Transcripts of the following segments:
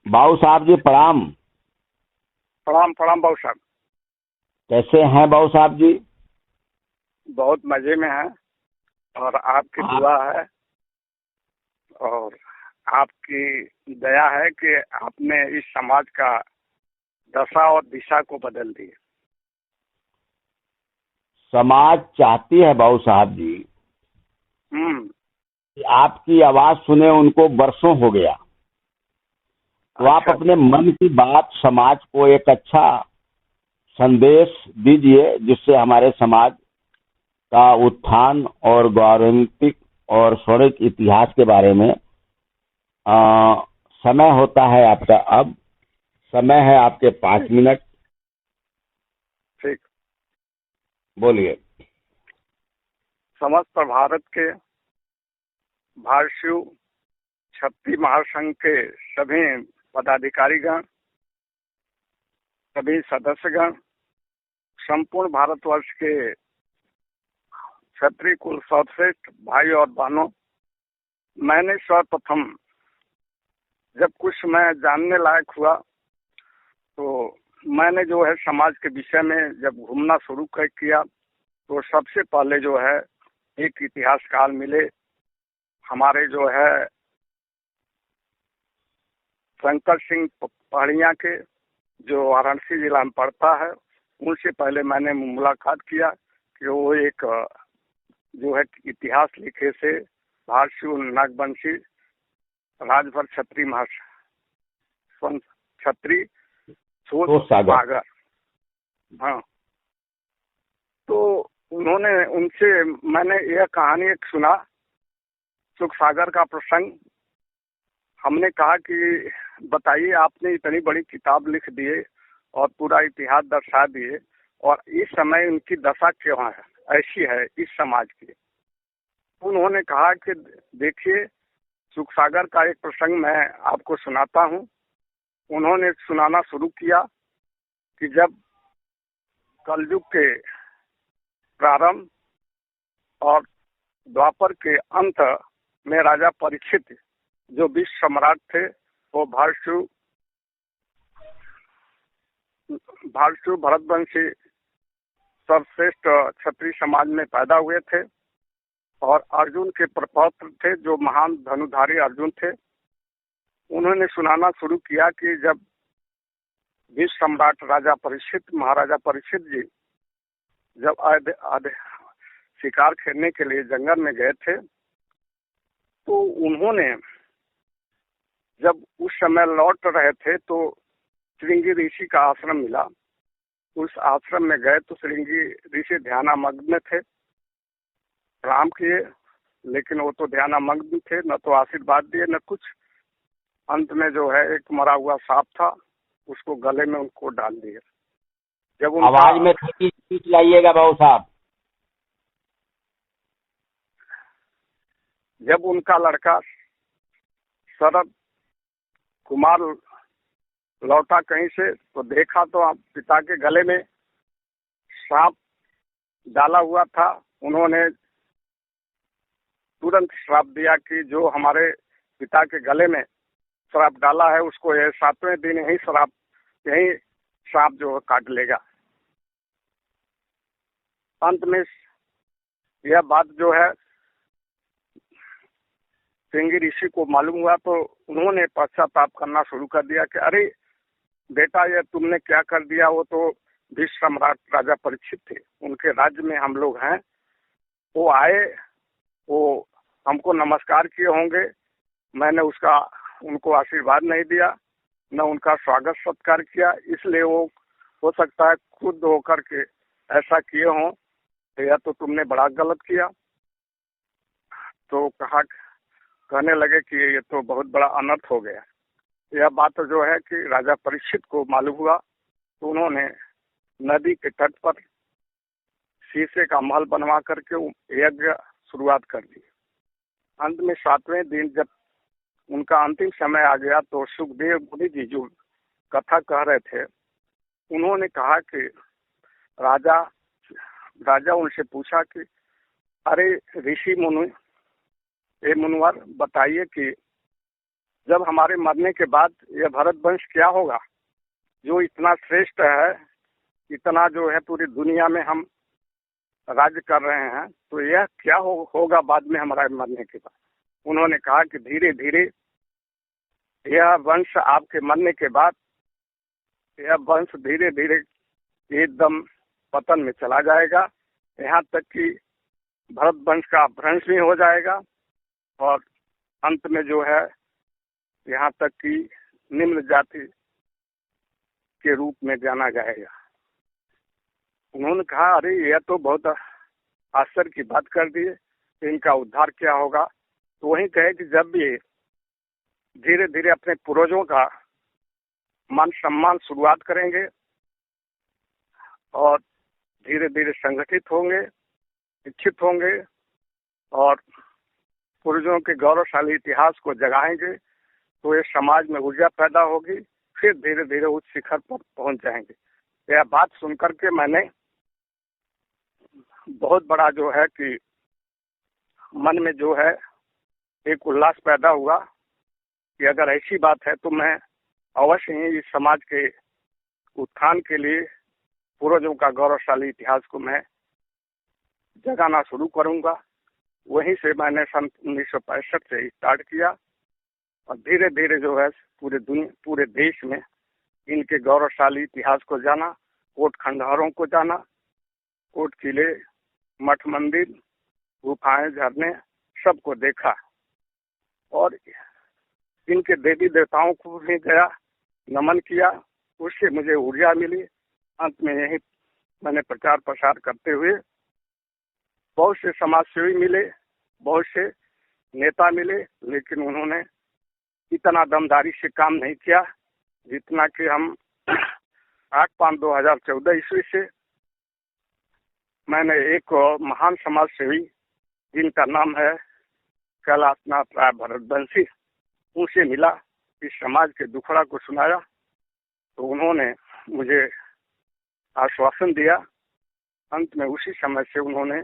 बाबू साहब जी प्रणाम। प्रणाम प्रणाम बाबू साहब। कैसे हैं बाबू साहब जी? बहुत मजे में है और आपकी आप दुआ है और आपकी दया है कि आपने इस समाज का दशा और दिशा को बदल दी। समाज चाहती है बाबू साहब जी हम्म। कि आपकी आवाज सुने उनको वर्षों हो गया, तो आप अच्छा अपने अच्छा। मन की बात समाज को एक अच्छा संदेश दीजिए जिससे हमारे समाज का उत्थान और गौरवान्वित और स्वर्णिम इतिहास के बारे में आ, समय होता है आपका। अब समय है आपके 5 मिनट, ठीक। बोलिए। समस्त भारत के भारतीय क्षत्रिय महासंघ के सभी पदाधिकारीगण, सभी सदस्यगण, संपूर्ण भारतवर्ष के क्षत्रिय कुल सर्वश्रेष्ठ भाई और बहनों, मैंने सर्वप्रथम जब कुछ समय जानने लायक हुआ तो मैंने जो है समाज के विषय में जब घूमना शुरू किया तो सबसे पहले जो है एक इतिहासकार मिले, हमारे जो है शंकर सिंह पहाड़िया के, जो वाराणसी जिला में पड़ता है। उनसे पहले मैंने मुलाकात किया कि वो एक जो है इतिहास लिखे से भारतीय नागवंशी राजभर क्षत्रिय क्षत्रिय तो सागर। सागर। हाँ, तो उन्होंने उनसे मैंने यह कहानी एक सुना, सुख सागर का प्रसंग। हमने कहा कि बताइए, आपने इतनी बड़ी किताब लिख दिए और पूरा इतिहास दर्शा दिए और इस समय उनकी दशा क्यों है, ऐसी है इस समाज की। उन्होंने कहा कि देखिए, सुख सागर का एक प्रसंग मैं आपको सुनाता हूँ। उन्होंने सुनाना शुरू किया कि जब कलयुग के प्रारंभ और द्वापर के अंत में राजा परीक्षित जो विश्व सम्राट थे, वो भारतीय भरतवंशी सर्वश्रेष्ठ क्षत्रिय समाज में पैदा हुए थे और अर्जुन के प्रपौत्र थे, जो महान धनुधारी अर्जुन थे। उन्होंने सुनाना शुरू किया कि जब विश्व सम्राट राजा परीक्षित, महाराजा परीक्षित जी जब शिकार खेलने के लिए जंगल में गए थे, तो उन्होंने जब उस समय लौट रहे थे तो श्रृंगी ऋषि का आश्रम मिला। उस आश्रम में गए तो श्रृंगी ऋषि ध्यानमग्न थे। प्रणाम किए, लेकिन वो तो ध्यानमग्न थे, न तो आशीर्वाद दिए न कुछ। अंत में जो है एक मरा हुआ सांप था, उसको गले में उनको डाल दिया। जब उनका आवाज में थोड़ी स्पीच लाइएगा बाबू साहब। जब उनका लड़का शरद कुमार लौटा कहीं से तो देखा तो पिता के गले में सांप डाला हुआ था। उन्होंने तुरंत श्राप दिया कि जो हमारे पिता के गले में श्राप डाला है उसको यह 7वें दिन यही सांप जो है काट लेगा। अंत में यह बात जो है श्रृंगी ऋषि को मालूम हुआ तो उन्होंने पश्चाताप करना शुरू कर दिया कि अरे बेटा, ये तुमने क्या कर दिया। वो तो विश्व सम्राट राजा परीक्षित थे, उनके राज्य में हम लोग हैं। वो आए, वो हमको नमस्कार किए होंगे, मैंने उनको आशीर्वाद नहीं दिया, न उनका स्वागत सत्कार किया, इसलिए वो हो सकता है खुद होकर के ऐसा किए हों। तो यह तो तुमने बड़ा गलत किया। तो कहने लगे कि ये तो बहुत बड़ा अनर्थ हो गया। यह बात जो है कि राजा परीक्षित को मालूम हुआ तो उन्होंने नदी के तट पर शीशे का महल बनवा करके यज्ञ शुरुआत कर दी। अंत में 7वें दिन जब उनका अंतिम समय आ गया तो सुखदेव मुनि जी जो कथा कह रहे थे, उन्होंने कहा कि राजा उनसे पूछा कि अरे ऋषि मुनि, मुनिवर, बताइए कि जब हमारे मरने के बाद यह भरत वंश क्या होगा, जो इतना श्रेष्ठ है, इतना जो है पूरी दुनिया में हम राज्य कर रहे हैं, तो यह क्या होगा बाद में हमारे मरने के बाद। उन्होंने कहा कि धीरे धीरे यह वंश आपके मरने के बाद यह वंश धीरे धीरे एकदम पतन में चला जाएगा, यहाँ तक कि भरत वंश का भ्रंश भी हो जाएगा और अंत में जो है यहाँ तक कि निम्न जाति के रूप में जाना जाएगा। उन्होंने कहा अरे यह तो बहुत आश्चर्य की बात कर दी, इनका उद्धार क्या होगा। तो वही कहे कि जब भी धीरे धीरे अपने पूर्वजों का मान सम्मान शुरुआत करेंगे और धीरे धीरे संगठित होंगे, शिक्षित होंगे और पूर्वजों के गौरवशाली इतिहास को जगाएंगे, तो ये समाज में ऊर्जा पैदा होगी, फिर धीरे धीरे उच्च शिखर पर पहुंच जाएंगे। यह बात सुनकर के मैंने बहुत बड़ा जो है कि मन में जो है एक उल्लास पैदा हुआ कि अगर ऐसी बात है तो मैं अवश्य ही इस समाज के उत्थान के लिए पूर्वजों का गौरवशाली इतिहास को मैं जगाना शुरू करूंगा। वहीं से मैंने सन 1965 से स्टार्ट किया और धीरे धीरे जो है पूरे देश में इनके गौरवशाली इतिहास को जाना, कोट खंडहरों को जाना, कोट किले, मठ मंदिर, गुफाएं, झरने सबको देखा और इनके देवी देवताओं को भी गया, नमन किया, उससे मुझे ऊर्जा मिली। अंत में यही मैंने प्रचार प्रसार करते हुए बहुत से समाजसेवी मिले, बहुत से नेता मिले, लेकिन उन्होंने इतना दमदारी से काम नहीं किया जितना कि हम 8/5/2014 ईस्वी से मैंने एक महान समाजसेवी जिनका नाम है कैलाशनाथ राय भरतवंशी, उनसे मिला, इस समाज के दुखड़ा को सुनाया, तो उन्होंने मुझे आश्वासन दिया। अंत में उसी समय से उन्होंने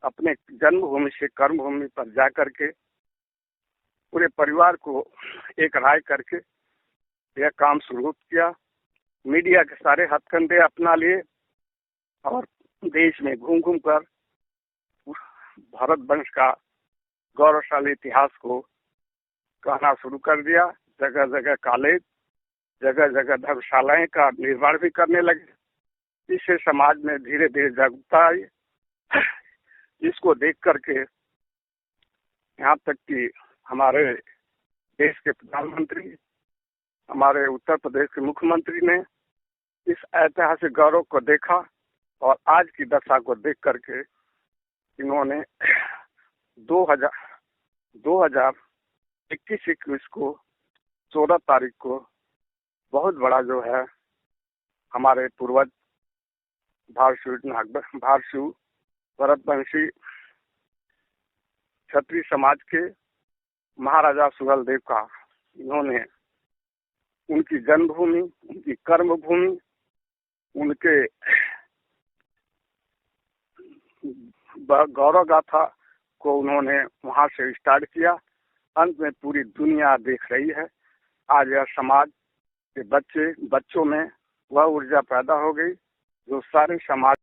अपने जन्मभूमि से कर्मभूमि पर जाकर के पूरे परिवार को एक राय करके यह काम शुरू किया। मीडिया के सारे हथकंडे अपना लिए और देश में घूम घूम कर भारत वंश का गौरवशाली इतिहास को कहना शुरू कर दिया। जगह जगह कॉलेज, जगह जगह धर्मशालाएं का निर्माण भी करने लगे। इससे समाज में धीरे धीरे जागरूकता आई। इसको देख करके यहाँ तक कि हमारे देश के प्रधानमंत्री, हमारे उत्तर प्रदेश के मुख्यमंत्री ने इस ऐतिहासिक गौरव को देखा और आज की दशा को देख करके इन्होंने 2021 को 14 तारीख को बहुत बड़ा जो है हमारे पूर्वज भारशु भरतवंशी क्षत्रिय समाज के महाराजा सुहेलदेव का इन्होंने उनकी जन्मभूमि, उनकी कर्मभूमि, उनके गौरव गाथा को उन्होंने वहां से स्टार्ट किया। अंत में पूरी दुनिया देख रही है। आज यह समाज के बच्चों में वह ऊर्जा पैदा हो गई जो सारे समाज